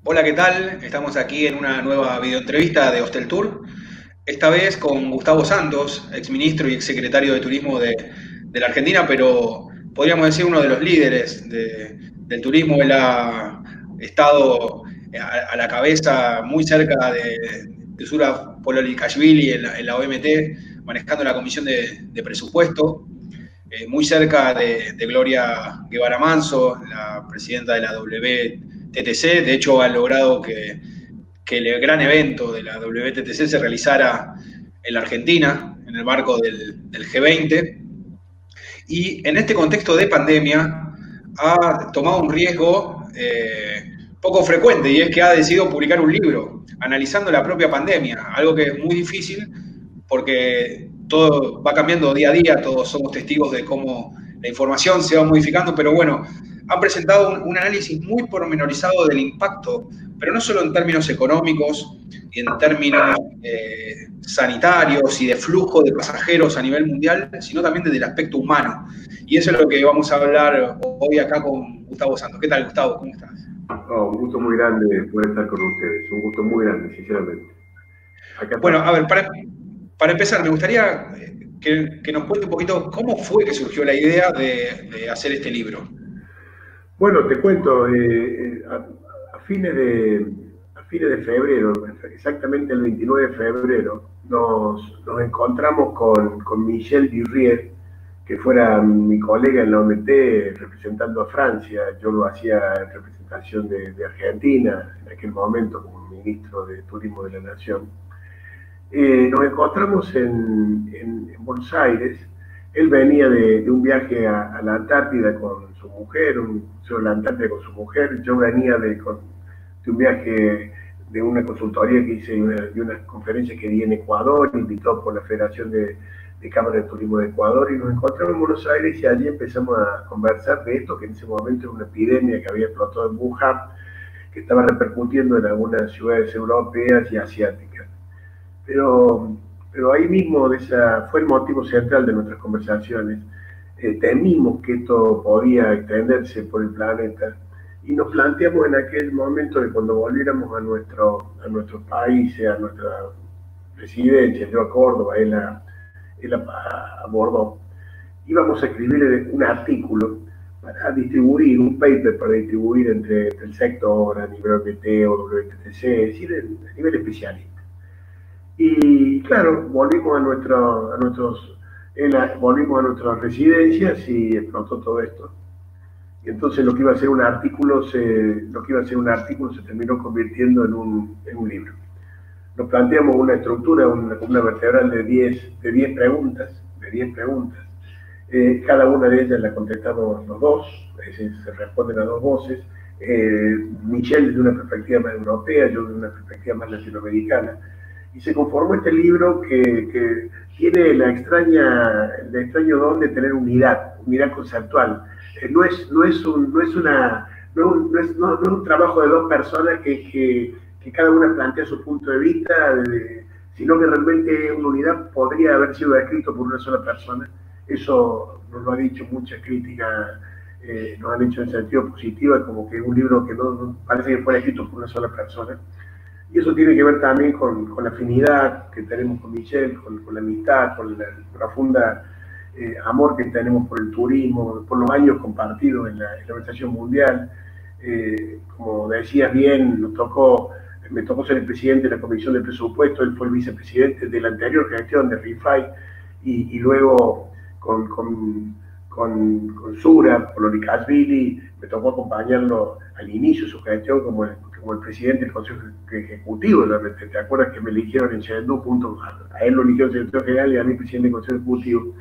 Hola, ¿qué tal? Estamos aquí en una nueva videoentrevista de Hostel Tour, esta vez con Gustavo Santos, exministro y exsecretario de Turismo de la Argentina, pero podríamos decir uno de los líderes del turismo. Él ha estado a la cabeza muy cerca de Sura Pololikashvili en la OMT, manejando la comisión de presupuesto, muy cerca de Gloria Guevara Manso, la presidenta de la WTTC. De hecho, ha logrado que el gran evento de la WTTC se realizara en la Argentina, en el marco del G20. Y en este contexto de pandemia ha tomado un riesgo poco frecuente, y es que ha decidido publicar un libro analizando la propia pandemia, algo que es muy difícil porque todo va cambiando día a día, todos somos testigos de cómo la información se va modificando, pero bueno, han presentado un análisis muy pormenorizado del impacto, pero no solo en términos económicos y en términos sanitarios y de flujo de pasajeros a nivel mundial, sino también desde el aspecto humano. Y eso es lo que vamos a hablar hoy acá con Gustavo Santos. ¿Qué tal, Gustavo? ¿Cómo estás? Oh, un gusto muy grande poder estar con ustedes, un gusto muy grande, sinceramente. Acá Bueno, estamos. a ver, para empezar, me gustaría que nos cuente un poquito cómo fue que surgió la idea de hacer este libro. Bueno, te cuento, a fines a fines de febrero, exactamente el 29 de febrero, nos encontramos con Michel Dirrier, que fuera mi colega en la OMT representando a Francia. Yo lo hacía en representación de Argentina en aquel momento como ministro de Turismo de la Nación. Nos encontramos en Buenos Aires. Él venía de un viaje a la Antártida con su mujer, sobre la Antártida con su mujer. Yo venía de un viaje de una consultoría que hice de una conferencia que di en Ecuador, invitado por la Federación de Cámaras de Turismo de Ecuador, y nos encontramos en Buenos Aires y allí empezamos a conversar de esto, que en ese momento era una epidemia que había explotado en Wuhan, que estaba repercutiendo en algunas ciudades europeas y asiáticas. Pero, pero ahí mismo fue el motivo central de nuestras conversaciones. Temimos que esto podía extenderse por el planeta y nos planteamos en aquel momento que cuando volviéramos a nuestros países, a nuestra residencia, yo a Córdoba, él a Bordeaux, íbamos a escribir un artículo para distribuir, un paper para distribuir entre el sector, a nivel OMT o WTTC, es decir, a nivel especialista. Y claro, volvimos a nuestras residencias y explotó todo esto. Y entonces lo que iba a ser un artículo se terminó convirtiendo en un libro. Nos planteamos una estructura, una columna vertebral de 10 preguntas, cada una de ellas la contestamos los dos, es decir, se responden a dos voces. Michelle desde una perspectiva más europea, yo desde una perspectiva más latinoamericana. Y se conformó este libro que tiene el extraño don de tener unidad conceptual. No es un trabajo de dos personas que cada una plantea su punto de vista, sino que realmente una unidad podría haber sido escrito por una sola persona. Eso nos lo ha dicho muchas críticas, nos han hecho en sentido positivo, como que es un libro que no parece que fuera escrito por una sola persona. Y eso tiene que ver también con la afinidad que tenemos con Michelle, con la amistad, con la profunda amor que tenemos por el turismo, por los años compartidos en la organización mundial. Como decías bien, me tocó ser el presidente de la Comisión de Presupuesto, él fue el vicepresidente de la anterior gestión de RIFAI, y luego con Sura, Pololikashvili, me tocó acompañarlo al inicio de su gestión como el presidente del Consejo Ejecutivo. ¿Te acuerdas que me eligieron en Chengdu junto a él? Lo eligieron secretario general y a mí presidente del Consejo Ejecutivo.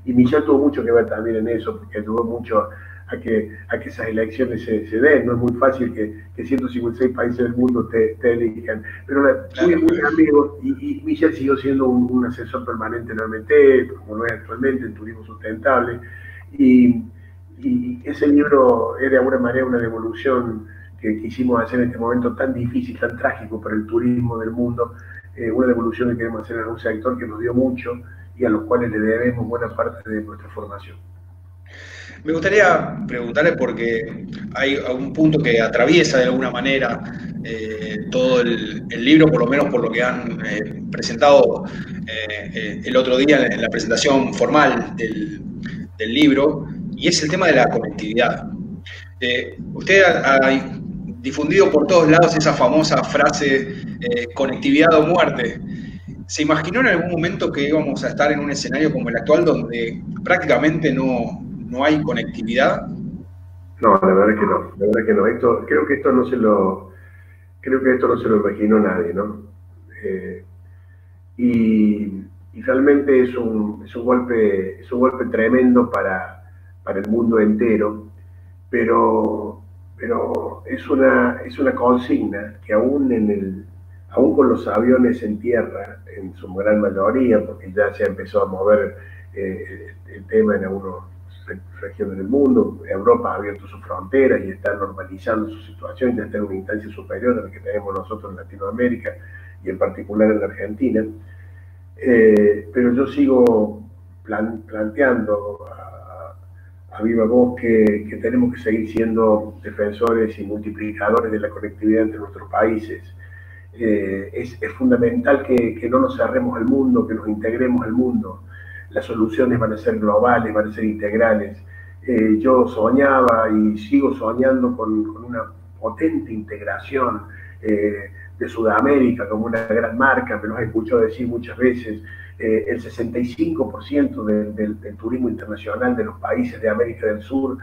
Y Michel tuvo mucho que ver también en eso, porque ayudó mucho a que esas elecciones se den. No es muy fácil que 156 países del mundo te elijan. Pero Claro, muy amigos, y Michel siguió siendo un asesor permanente nuevamente, como lo es actualmente en Turismo Sustentable. Y, y ese libro es de alguna manera una devolución que quisimos hacer en este momento tan difícil, tan trágico para el turismo del mundo, una devolución que queremos hacer a un sector que nos dio mucho y a los cuales le debemos buena parte de nuestra formación. Me gustaría preguntarle porque hay un punto que atraviesa de alguna manera todo el libro, por lo menos por lo que han presentado el otro día en la presentación formal del libro, y es el tema de la conectividad. Usted ha difundido por todos lados esa famosa frase conectividad o muerte. ¿Se imaginó en algún momento que íbamos a estar en un escenario como el actual donde prácticamente no hay conectividad? No, la verdad que no, la verdad que no. Creo que esto no se lo imaginó nadie, ¿no? Eh, y realmente es un golpe tremendo para el mundo entero, pero, pero es una consigna que aún con los aviones en tierra, en su gran mayoría, porque ya se empezó a mover el tema en algunas regiones del mundo, Europa ha abierto sus fronteras y está normalizando su situación, ya está en una instancia superior a la que tenemos nosotros en Latinoamérica y en particular en la Argentina. Pero yo sigo planteando a viva voz que tenemos que seguir siendo defensores y multiplicadores de la conectividad entre nuestros países. Es fundamental que no nos cerremos al mundo, que nos integremos al mundo. Las soluciones van a ser globales, van a ser integrales. Yo soñaba y sigo soñando con una potente integración de Sudamérica como una gran marca, me lo he escuchado decir muchas veces. El 65% del turismo internacional de los países de América del Sur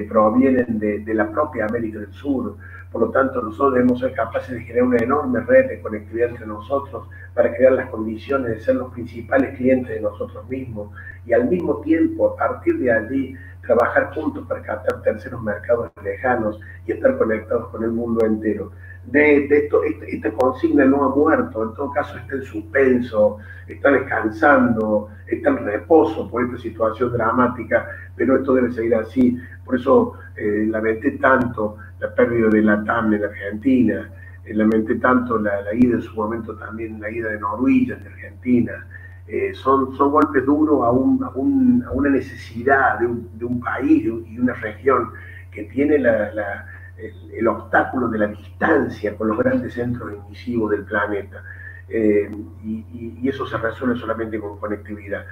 provienen de la propia América del Sur. Por lo tanto, nosotros debemos ser capaces de generar una enorme red de conectividad entre nosotros para crear las condiciones de ser los principales clientes de nosotros mismos y al mismo tiempo, a partir de allí, trabajar juntos para captar terceros mercados lejanos y estar conectados con el mundo entero. Esta consigna no ha muerto, en todo caso está en suspenso, está descansando, está en reposo por esta situación dramática, pero esto debe seguir así. Por eso lamenté tanto la pérdida de la TAM en Argentina, lamenté tanto la ida en su momento también, la ida de Norwegian de Argentina. Son golpes duros a una necesidad de un país y una región que tiene el obstáculo de la distancia con los grandes centros emisivos del planeta. Y eso se resuelve solamente con conectividad.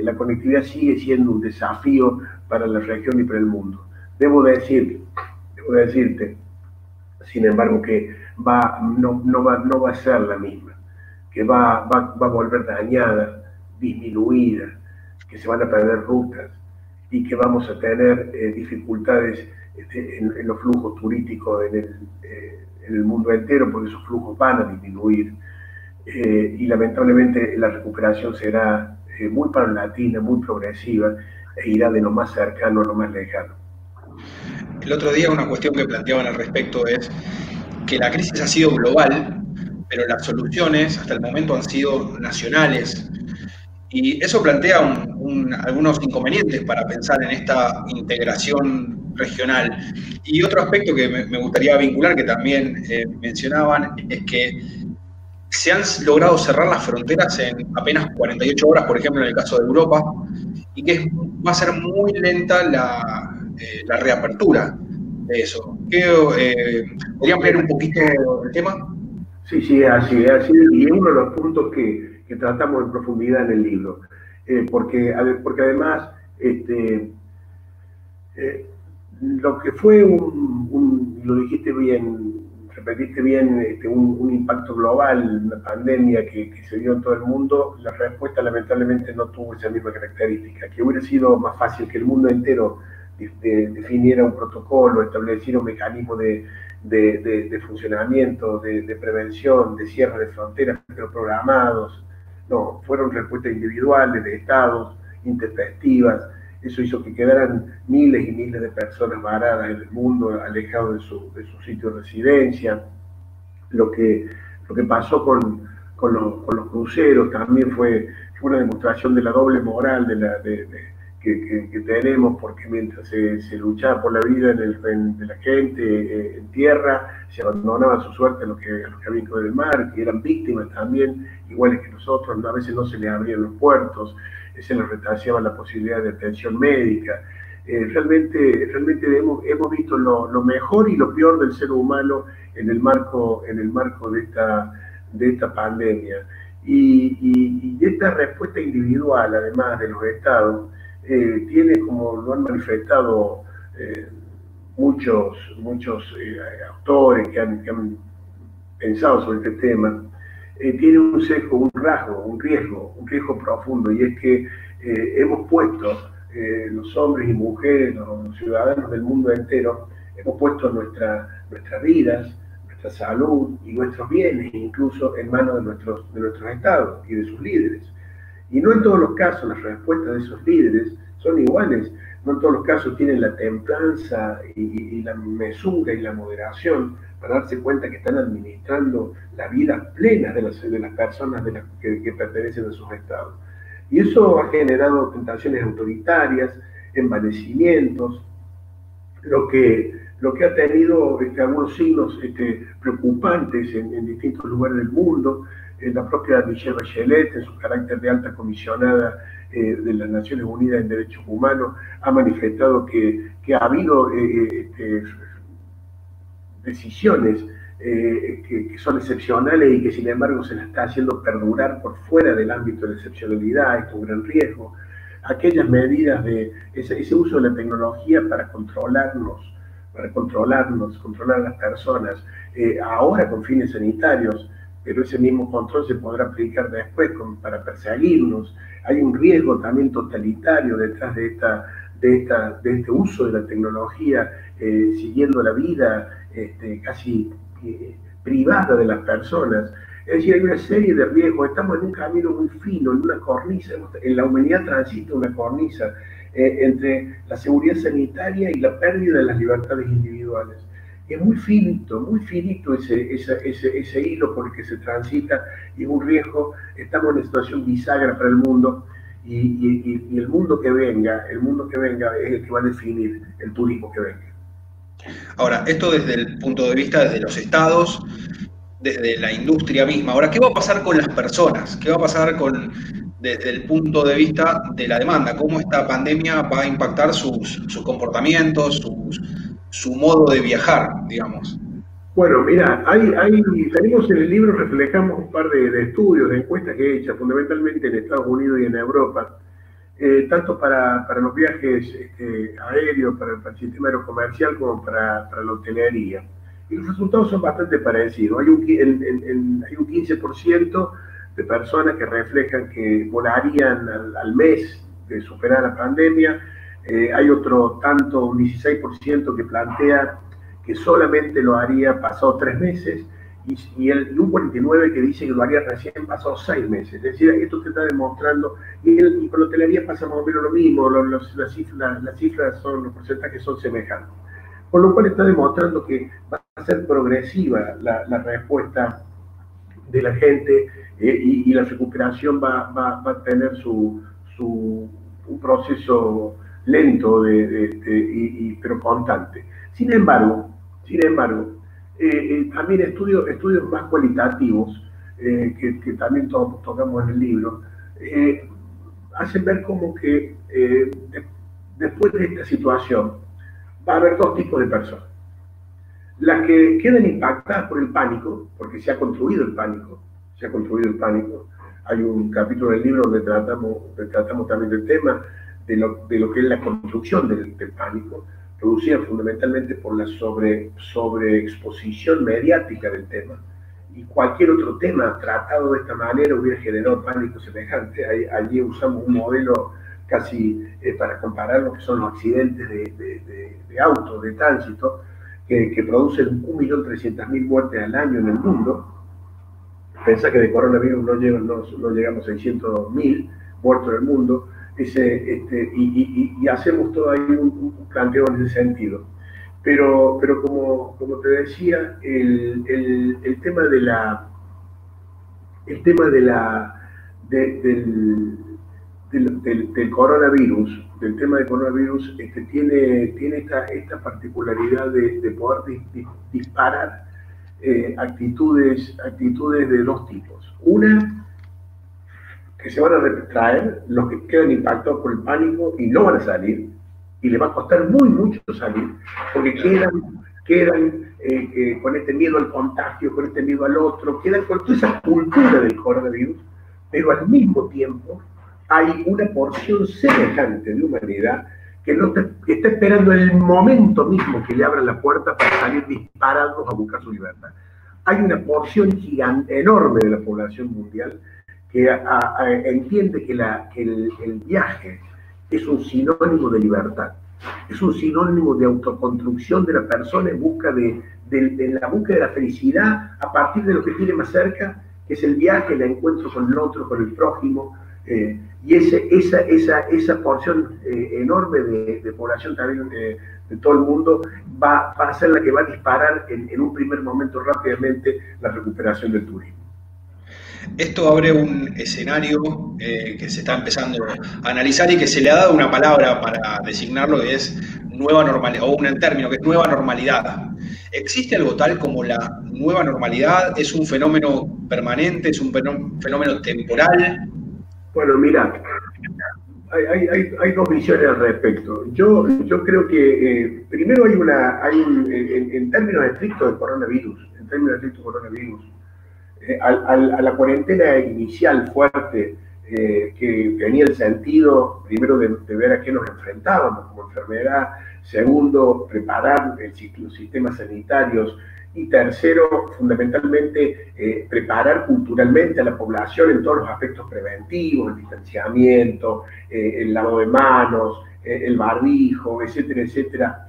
La conectividad sigue siendo un desafío para la región y para el mundo. Debo decirte, sin embargo, que no va a ser la misma, que va a volver dañada, disminuida, que se van a perder rutas y que vamos a tener dificultades en los flujos turísticos en el mundo entero, porque esos flujos van a disminuir. Y lamentablemente la recuperación será muy paulatina, muy progresiva e irá de lo más cercano a lo más lejano. El otro día una cuestión que planteaban al respecto es que la crisis ha sido global, pero las soluciones hasta el momento han sido nacionales. Y eso plantea algunos inconvenientes para pensar en esta integración regional. Y otro aspecto que me gustaría vincular, que también mencionaban, es que se han logrado cerrar las fronteras en apenas 48 horas, por ejemplo, en el caso de Europa, y que va a ser muy lenta la reapertura de eso. ¿Podría ampliar un poquito el tema? Sí, así, y es uno de los puntos que tratamos en profundidad en el libro, porque además lo que fue lo dijiste bien, repetiste bien, un impacto global, una pandemia que se dio en todo el mundo, la respuesta lamentablemente no tuvo esa misma característica, que hubiera sido más fácil que el mundo entero definiera un protocolo, estableciera un mecanismo de funcionamiento, de prevención, de cierre de fronteras, pero programados. No, fueron respuestas individuales, de estados, intempestivas. Eso hizo que quedaran miles y miles de personas varadas en el mundo, alejados de su sitio de residencia. Lo que pasó con los cruceros también fue una demostración de la doble moral que tenemos, porque mientras se luchaba por la vida de la gente en tierra, se abandonaba su suerte a los que habían caído en el mar, que eran víctimas también, iguales que nosotros. A veces no se les abrían los puertos, se les retrasaba la posibilidad de atención médica. realmente hemos visto lo mejor y lo peor del ser humano en el marco de esta pandemia. Y esta respuesta individual, además de los estados, tiene, como lo han manifestado muchos autores que han pensado sobre este tema, tiene un sesgo, un rasgo, un riesgo profundo, y es que hemos puesto, los hombres y mujeres, los ciudadanos del mundo entero, hemos puesto nuestras vidas, nuestra salud y nuestros bienes, incluso en manos de nuestros estados y de sus líderes. Y no en todos los casos las respuestas de esos líderes son iguales, no en todos los casos tienen la templanza y la mesura y la moderación para darse cuenta que están administrando la vida plena de las personas que pertenecen a sus estados. Y eso ha generado tentaciones autoritarias, envanecimientos, lo que ha tenido algunos signos preocupantes en distintos lugares del mundo. La propia Michelle Bachelet, en su carácter de alta comisionada de las Naciones Unidas en Derechos Humanos, ha manifestado que ha habido decisiones que son excepcionales y que sin embargo se las está haciendo perdurar por fuera del ámbito de la excepcionalidad. Esto es un gran riesgo. Aquellas medidas de ese uso de la tecnología para controlar a las personas, ahora con fines sanitarios, pero ese mismo control se podrá aplicar después para perseguirnos. Hay un riesgo también totalitario detrás de este uso de la tecnología, siguiendo la vida casi privada de las personas. Es decir, hay una serie de riesgos, estamos en un camino muy fino, en una cornisa, en la humanidad transita una cornisa entre la seguridad sanitaria y la pérdida de las libertades individuales. Es muy finito ese hilo por el que se transita, y es un riesgo. Estamos en una situación bisagra para el mundo, y el mundo que venga es el que va a definir el turismo que venga. Ahora, esto desde el punto de vista desde los estados, desde la industria misma. Ahora, ¿qué va a pasar con las personas? ¿Qué va a pasar desde el punto de vista de la demanda? ¿Cómo esta pandemia va a impactar sus comportamientos, su modo de viajar, digamos? Bueno, mira, tenemos en el libro, reflejamos un par de estudios, de encuestas que he hecho fundamentalmente en Estados Unidos y en Europa, tanto para los viajes aéreos, para el sistema aerocomercial, como para la hotelería. Y los resultados son bastante parecidos. Hay un 15% de personas que reflejan que volarían al mes de superar la pandemia. Hay otro tanto, un 16%, que plantea que solamente lo haría pasado 3 meses, y un 49% que dice que lo haría recién pasado 6 meses. Es decir, esto se está demostrando, y con la hotelería pasa más o menos lo mismo, los porcentajes son semejantes. Con lo cual está demostrando que va a ser progresiva la respuesta de la gente, y la recuperación va a tener un proceso lento pero constante. Sin embargo, también estudios más cualitativos, que también tocamos en el libro, hacen ver como que después de esta situación va a haber 2 tipos de personas. Las que quedan impactadas por el pánico, porque se ha construido el pánico. Hay un capítulo del libro donde tratamos también del tema de lo que es la construcción del pánico, producida fundamentalmente por la sobreexposición mediática del tema. Y cualquier otro tema tratado de esta manera hubiera generado pánico semejante. Allí usamos un modelo casi para comparar lo que son los accidentes de auto, de tránsito, que producen 1.300.000 muertes al año en el mundo. Pensá que de coronavirus no llegamos a 600.000 muertos en el mundo. Y hacemos todo ahí un planteo en ese sentido. Pero como te decía, el tema del coronavirus, tiene esta particularidad de poder disparar actitudes de 2 tipos. Una, que se van a retraer los que quedan impactados por el pánico y no van a salir, y le va a costar muy mucho salir, porque quedan con este miedo al contagio, con este miedo al otro, quedan con toda esa cultura del coronavirus, pero al mismo tiempo hay una porción semejante de humanidad que está esperando el momento mismo que le abran la puerta para salir disparados a buscar su libertad. Hay una porción gigante, enorme de la población mundial que entiende que el viaje es un sinónimo de libertad, es un sinónimo de autoconstrucción de la persona en busca de la búsqueda de la felicidad a partir de lo que tiene más cerca, que es el viaje, el encuentro con el otro, con el prójimo, y esa porción enorme de población también de todo el mundo va a ser la que va a disparar en un primer momento rápidamente la recuperación del turismo. Esto abre un escenario que se está empezando a analizar y que se le ha dado una palabra para designarlo, que es nueva normalidad, o un término que es nueva normalidad. ¿Existe algo tal como la nueva normalidad? ¿Es un fenómeno permanente? ¿Es un fenómeno temporal? Bueno, mira, hay dos visiones al respecto. Yo creo que primero en términos estrictos de coronavirus, a la cuarentena inicial fuerte, que tenía el sentido, primero, de ver a qué nos enfrentábamos como enfermedad, segundo, preparar los sistemas sanitarios, y tercero, fundamentalmente, preparar culturalmente a la población en todos los aspectos preventivos, el distanciamiento, el lavado de manos, el barbijo, etcétera, etcétera.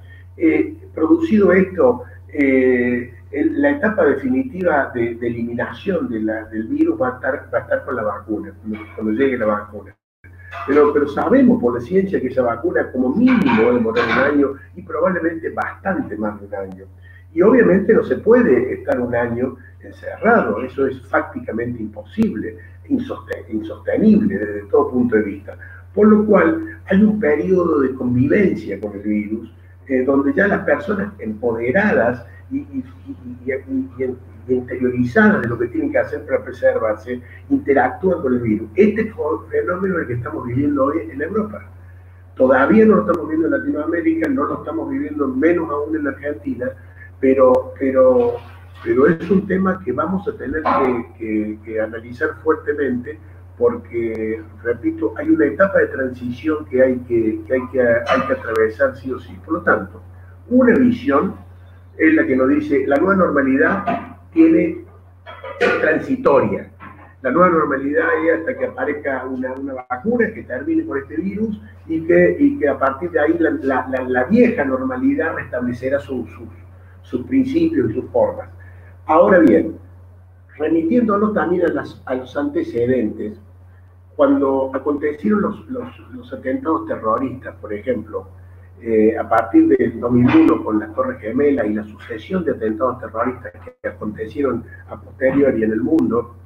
Producido esto, la etapa definitiva de eliminación del virus va a estar con la vacuna, cuando llegue la vacuna. Pero sabemos por la ciencia que esa vacuna como mínimo va a demorar un año y probablemente bastante más de un año. Y obviamente no se puede estar un año encerrado, eso es fácticamente imposible, insostenible desde todo punto de vista. Por lo cual hay un periodo de convivencia con el virus, donde ya las personas empoderadas y interiorizadas de lo que tienen que hacer para preservarse, interactúan con el virus. Este fenómeno es el que estamos viviendo hoy en Europa. Todavía no lo estamos viendo en Latinoamérica, no lo estamos viviendo menos aún en Argentina, pero es un tema que vamos a tener que analizar fuertemente, porque, repito, hay una etapa de transición que hay que atravesar sí o sí. Por lo tanto, una visión es la que nos dice la nueva normalidad es transitoria. La nueva normalidad es hasta que aparezca una vacuna que termine con este virus y que a partir de ahí la vieja normalidad restablecerá sus principios y sus formas. Ahora bien, remitiéndonos también a los antecedentes, cuando acontecieron los atentados terroristas, por ejemplo, a partir del 2001 con las Torres Gemelas y la sucesión de atentados terroristas que acontecieron a posteriori en el mundo,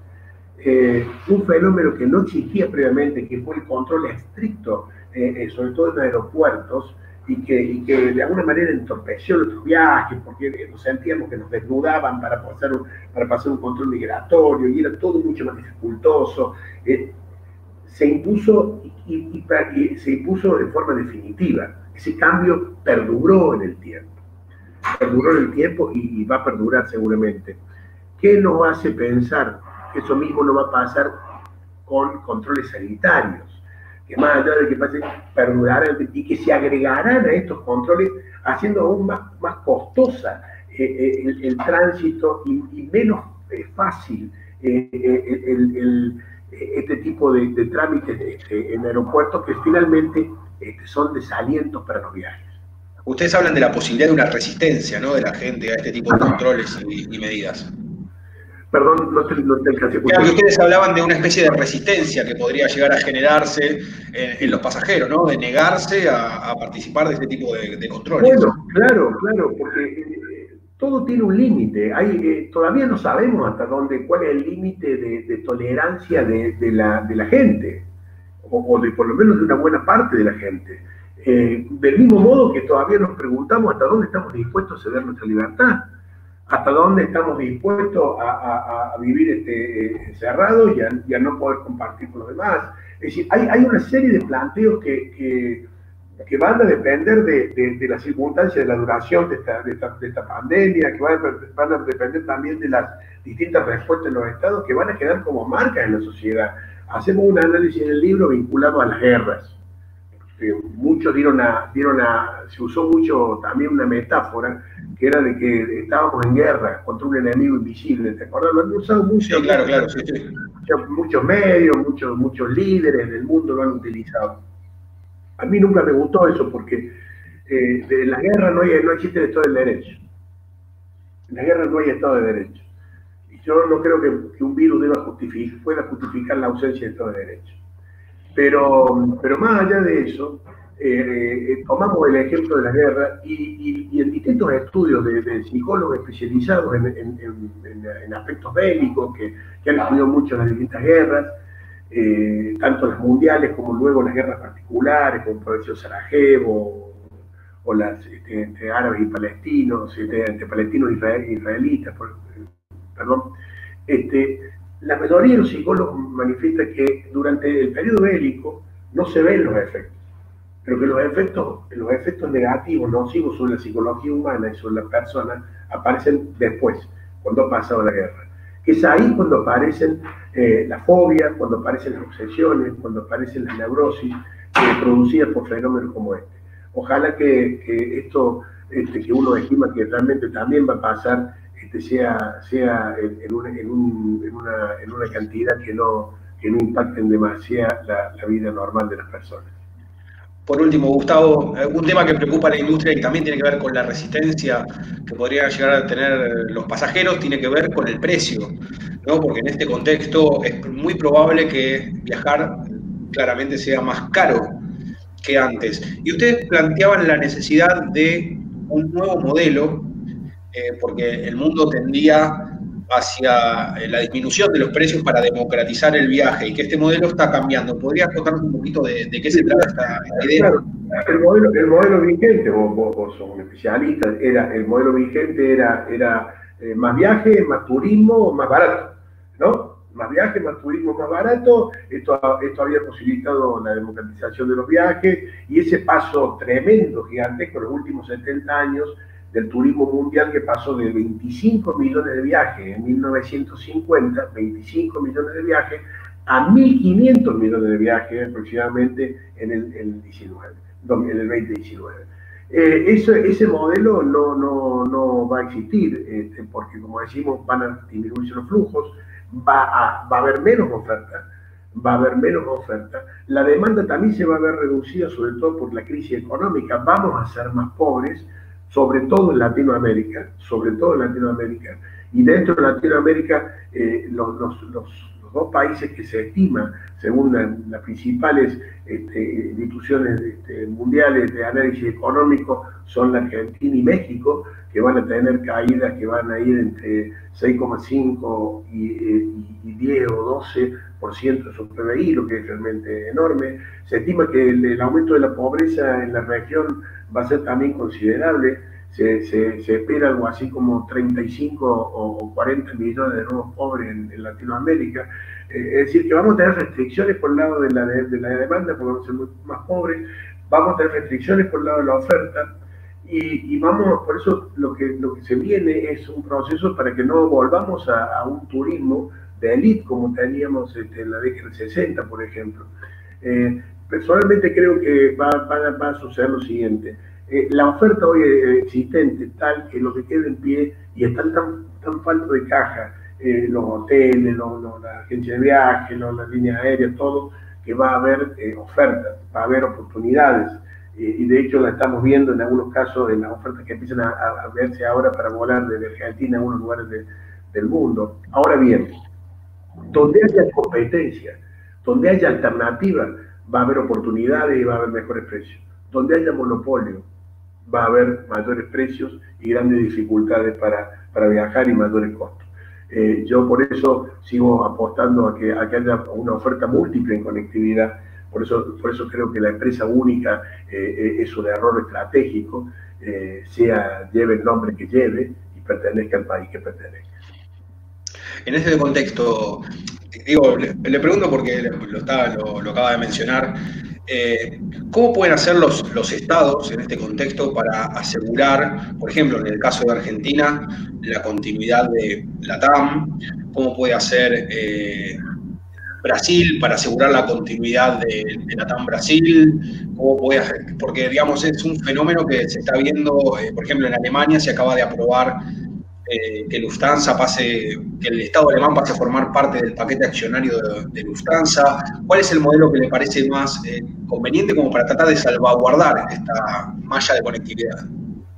un fenómeno que no existía previamente, que fue el control estricto, sobre todo en aeropuertos, y que de alguna manera entorpeció nuestros viajes, porque nos sentíamos que nos desnudaban para pasar un control migratorio, y era todo mucho más dificultoso. Se impuso se impuso de forma definitiva. Ese cambio perduró en el tiempo y va a perdurar seguramente. ¿Qué nos hace pensar que eso mismo no va a pasar con controles sanitarios? Que más allá de que perdurarán y que se agregarán a estos controles, haciendo aún más costosa el tránsito y menos fácil este tipo de trámites en aeropuertos que finalmente son desalientos para los viajes. Ustedes hablan de la posibilidad de una resistencia, ¿no?, de la gente a este tipo de controles y medidas. Perdón, no te alcancé a escuchar. Ustedes hablaban de una especie de resistencia que podría llegar a generarse en los pasajeros, ¿no?, de negarse a participar de este tipo de controles. Bueno, claro, porque todo tiene un límite. Todavía no sabemos hasta cuál es el límite de tolerancia de la gente, o por lo menos de una buena parte de la gente. Del mismo modo que todavía nos preguntamos hasta dónde estamos dispuestos a ceder nuestra libertad, hasta dónde estamos dispuestos a vivir encerrados y a no poder compartir con los demás. Es decir, hay una serie de planteos que que van a depender de las circunstancias, de la duración de esta pandemia, que van a depender también de las distintas respuestas de los estados, que van a quedar como marcas en la sociedad. Hacemos un análisis en el libro vinculado a las guerras. Muchos se usó mucho también una metáfora, que era de que estábamos en guerra contra un enemigo invisible, ¿te acuerdas? Lo han usado mucho. Sí, claro, sí. Muchos medios, muchos líderes del mundo lo han utilizado. A mí nunca me gustó eso, porque de la guerra no existe el Estado del Derecho. En la guerra no hay Estado de Derecho. Y yo no creo que un virus pueda justificar la ausencia de Estado de Derecho. Pero más allá de eso, tomamos el ejemplo de la guerra y en distintos estudios de psicólogos especializados en aspectos bélicos que han estudiado mucho las distintas guerras, tanto las mundiales como luego las guerras particulares, como por ejemplo Sarajevo, o las entre árabes y palestinos, entre palestinos e israelitas, perdón. La mayoría de los psicólogos manifiesta que durante el periodo bélico no se ven los efectos, pero que los efectos negativos, nocivos sobre la psicología humana y sobre la persona aparecen después, cuando ha pasado la guerra. Que es ahí cuando aparecen las fobias, cuando aparecen las obsesiones, cuando aparecen las neurosis producidas por fenómenos como este. Ojalá que esto que uno estima que realmente también va a pasar sea en una cantidad que no impacten demasiado la vida normal de las personas. Por último, Gustavo, un tema que preocupa a la industria y también tiene que ver con la resistencia que podrían llegar a tener los pasajeros, tiene que ver con el precio, ¿no? Porque en este contexto es muy probable que viajar claramente sea más caro que antes. Y ustedes planteaban la necesidad de un nuevo modelo, porque el mundo tendía hacia la disminución de los precios para democratizar el viaje y que este modelo está cambiando. ¿Podrías contarnos un poquito de qué se trata esta idea? Claro, el modelo vigente, vos sos un especialista, el modelo vigente era más viaje, más turismo, más barato, ¿no? Más viaje, más turismo, más barato. Esto había posibilitado la democratización de los viajes y ese paso tremendo, gigantesco, en los últimos 70 años, del turismo mundial, que pasó de 25 millones de viajes en 1950, 25 millones de viajes, a 1.500 millones de viajes aproximadamente en el 2019. Ese modelo no va a existir, porque como decimos, van a disminuirse los flujos, va a haber menos oferta, la demanda también se va a ver reducida, sobre todo por la crisis económica, vamos a ser más pobres, sobre todo en Latinoamérica, y dentro de Latinoamérica los dos países que se estima, según las principales instituciones mundiales de análisis económico, son la Argentina y México, que van a tener caídas que van a ir entre 6,5 y 10 o 12% de su PBI, lo que es realmente enorme. Se estima que el aumento de la pobreza en la región va a ser también considerable. Se espera algo así como 35 o 40 millones de nuevos pobres en Latinoamérica. Es decir, que vamos a tener restricciones por el lado de la demanda, porque vamos a ser más pobres, vamos a tener restricciones por el lado de la oferta, y por eso lo que se viene es un proceso para que no volvamos a un turismo de élite como teníamos en la década del 60, por ejemplo. Personalmente creo que va a suceder lo siguiente. La oferta hoy existente tal que lo que queda en pie y están tan faltos de caja, los hoteles, las agencias de viaje, las líneas aéreas, todo, que va a haber ofertas, va a haber oportunidades. Y de hecho la estamos viendo en algunos casos en las ofertas que empiezan a verse ahora para volar desde Argentina a algunos lugares del mundo. Ahora bien, donde haya competencia, donde haya alternativa, va a haber oportunidades y va a haber mejores precios. Donde haya monopolio, va a haber mayores precios y grandes dificultades para viajar y mayores costos. Yo por eso sigo apostando a que haya una oferta múltiple en conectividad. Por eso creo que la empresa única es un error estratégico, lleve el nombre que lleve y pertenezca al país que pertenezca. En ese contexto, digo, le pregunto porque lo acaba de mencionar, ¿Cómo pueden hacer los estados en este contexto para asegurar, por ejemplo, en el caso de Argentina, la continuidad de la TAM? ¿Cómo puede hacer Brasil para asegurar la continuidad de la TAM Brasil? ¿Cómo puede hacer? Porque, digamos, es un fenómeno que se está viendo, por ejemplo, en Alemania se acaba de aprobar que Lufthansa pase, que el Estado alemán pase a formar parte del paquete accionario de Lufthansa. ¿Cuál es el modelo que le parece más conveniente como para tratar de salvaguardar esta malla de conectividad?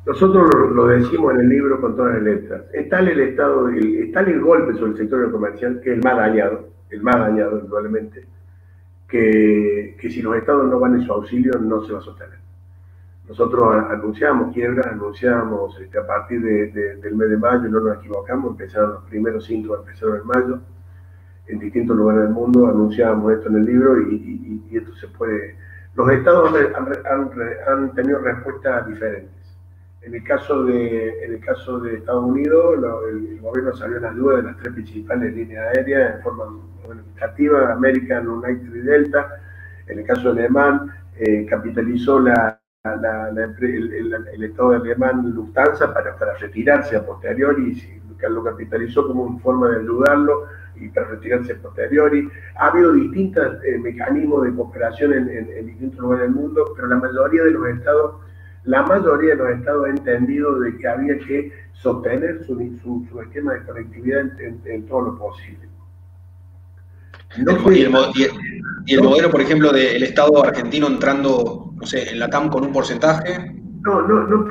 Nosotros lo decimos en el libro con todas las letras. Está el Estado, está el golpe sobre el sector comercial, que es el más dañado, indudablemente, que si los estados no van en su auxilio no se va a sostener. Nosotros anunciamos quiebras, anunciamos a partir del mes de mayo, no nos equivocamos, empezaron los primeros síntomas, empezaron en mayo, en distintos lugares del mundo, anunciábamos esto en el libro y esto se puede... Los estados han tenido respuestas diferentes. En el caso de Estados Unidos, el gobierno salió en ayuda de las tres principales líneas aéreas en forma administrativa, American, United y Delta. En el caso alemán, capitalizó el Estado alemán Lufthansa para retirarse a posteriori, lo capitalizó como una forma de ayudarlo y para retirarse a posteriori. Ha habido distintos mecanismos de cooperación en distintos lugares del mundo, pero la mayoría de los estados ha entendido de que había que sostener su esquema de conectividad en todo lo posible. ¿Y el modelo, por ejemplo, del Estado argentino entrando, no sé, en la TAM con un porcentaje? No, yo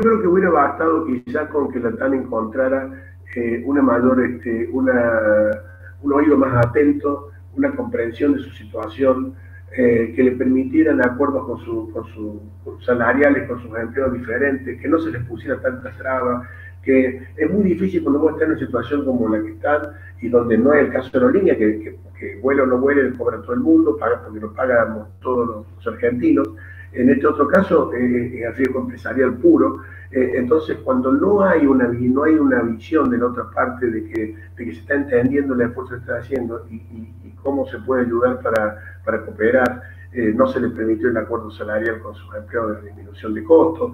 creo que hubiera bastado quizás con que la TAM encontrara un oído más atento, una comprensión de su situación, que le permitieran acuerdos con sus salariales, con sus empleos diferentes, que no se les pusiera tantas trabas, que es muy difícil cuando vos estás en una situación como la que están y donde no es el caso de aerolínea, que vuelo o no vuele, cobra todo el mundo, paga porque lo pagamos todos los argentinos. En este otro caso es riesgo empresarial puro. Entonces, cuando no hay una visión de la otra parte de que se está entendiendo el esfuerzo que está haciendo y cómo se puede ayudar para cooperar, no se le permitió el acuerdo salarial con sus empleados de disminución de costos,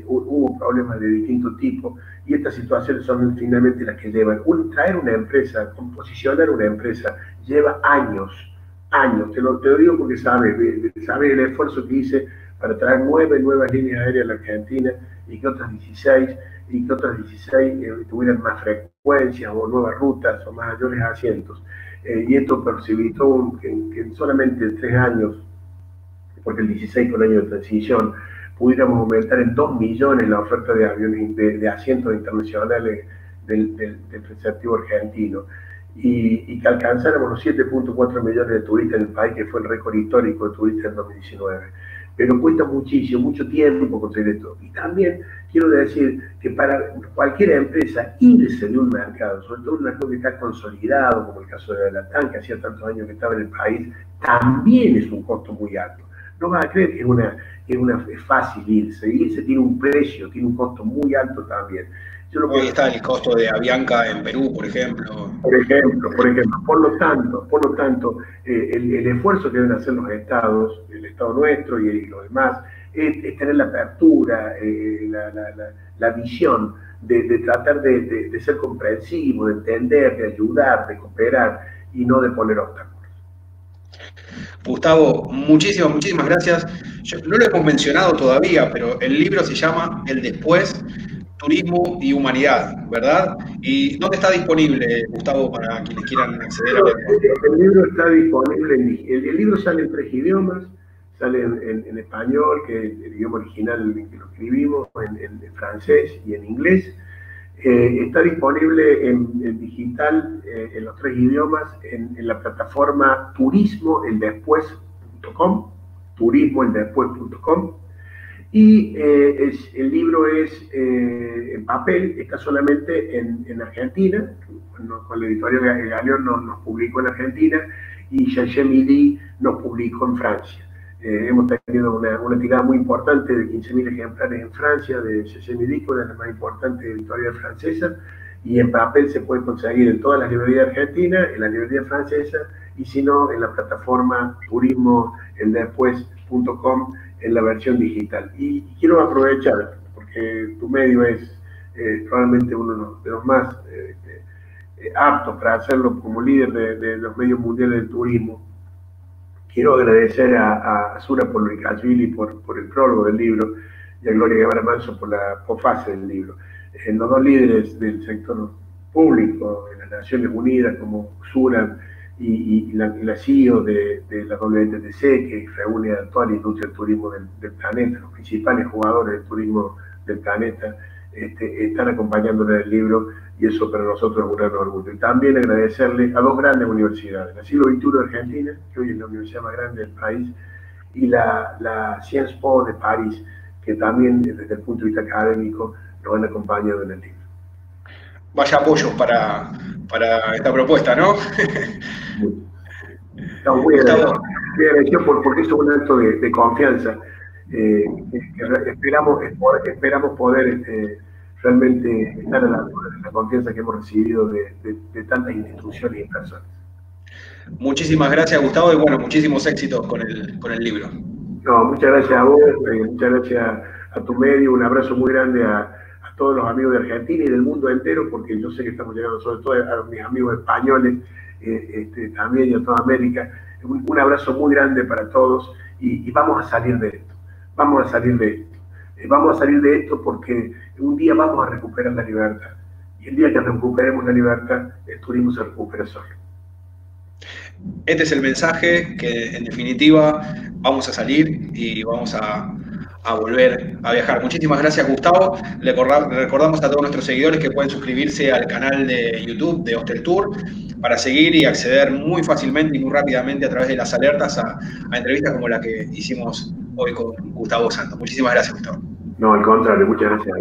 hubo problemas de distinto tipo, y estas situaciones son finalmente las que llevan. Traer una empresa, posicionar una empresa, lleva años. Te lo digo porque sabes el esfuerzo que hice para traer 9 nuevas líneas aéreas a la Argentina y que otras 16 tuvieran más frecuencias o nuevas rutas o mayores asientos. Y esto posibilitó que solamente en 3 años, porque el 16 fue el año de transición, pudiéramos aumentar en 2 millones la oferta de aviones de asientos internacionales del receptivo argentino. Y que alcanzáramos los 7.4 millones de turistas en el país, que fue el récord histórico de turistas en 2019. Pero cuesta mucho tiempo conseguir esto. Y también quiero decir que para cualquier empresa irse de un mercado, sobre todo un mercado que está consolidado, como el caso de la TAM, que hacía tantos años que estaba en el país, también es un costo muy alto. No vas a creer que es fácil irse. Irse tiene un precio, tiene un costo muy alto también. Hoy está el costo de Avianca en Perú, por ejemplo. Por lo tanto, el esfuerzo que deben hacer los estados, el Estado nuestro y los demás, es tener la apertura, la visión de tratar de ser comprensivo, de entender, de ayudar, de cooperar y no de poner obstáculos. Gustavo, muchísimas gracias. No lo hemos mencionado todavía, pero el libro se llama El Después, Turismo y Humanidad, ¿verdad? ¿Y dónde está disponible, Gustavo, para quienes quieran acceder a él? El libro está disponible, el libro sale en 3 idiomas, sale en español, que es el idioma original en el que lo escribimos, en francés y en inglés. Está disponible en digital, en los 3 idiomas, en la plataforma turismoeldespues.com, y el libro es en papel, está solamente en Argentina, con la editorial Galeón nos publicó en Argentina, y Cherché Midi nos publicó en Francia. Hemos tenido una tirada muy importante de 15.000 ejemplares en Francia de Cherché Midi, que es una de las más importantes editoriales francesas, y en papel se puede conseguir en todas las librerías argentinas, en la librería francesa y si no, en la plataforma turismoeldespues.com en la versión digital. Y quiero aprovechar, porque tu medio es probablemente uno de los más aptos para hacerlo como líder de los medios mundiales del turismo. Quiero agradecer a Sura Poloricashvili por el prólogo del libro y a Gloria Guevara Manso por la postfase del libro. Los dos líderes del sector público de las Naciones Unidas, como Sura y la CEO de la WTTC, que reúne a toda la industria del turismo del planeta, los principales jugadores del turismo del planeta, están acompañándonos en el libro, y eso para nosotros es un gran orgullo. Y también agradecerle a dos grandes universidades, la Siglo XXI de Argentina, que hoy es la universidad más grande del país, y la Sciences Po de París, que también desde el punto de vista académico nos han acompañado en el libro. Vaya apoyo para esta propuesta, ¿no? Estamos muy agradecidos porque es un acto de confianza. Esperamos poder realmente estar a la altura de la confianza que hemos recibido de tantas instituciones y personas. Muchísimas gracias, Gustavo, y bueno, muchísimos éxitos con el libro. No, muchas gracias a vos, muchas gracias a tu medio, un abrazo muy grande a todos los amigos de Argentina y del mundo entero, porque yo sé que estamos llegando sobre todo a mis amigos españoles, también y a toda América. Un abrazo muy grande para todos y vamos a salir de esto, vamos a salir de esto. Vamos a salir de esto porque un día vamos a recuperar la libertad. Y el día que recuperemos la libertad, el turismo se recupera solo. Este es el mensaje que, en definitiva, vamos a salir y vamos a volver a viajar. Muchísimas gracias, Gustavo. Le recordamos a todos nuestros seguidores que pueden suscribirse al canal de YouTube de Hostel Tour para seguir y acceder muy fácilmente y muy rápidamente a través de las alertas a entrevistas como la que hicimos hoy con Gustavo Santos. Muchísimas gracias, Gustavo. No, al contrario, muchas gracias.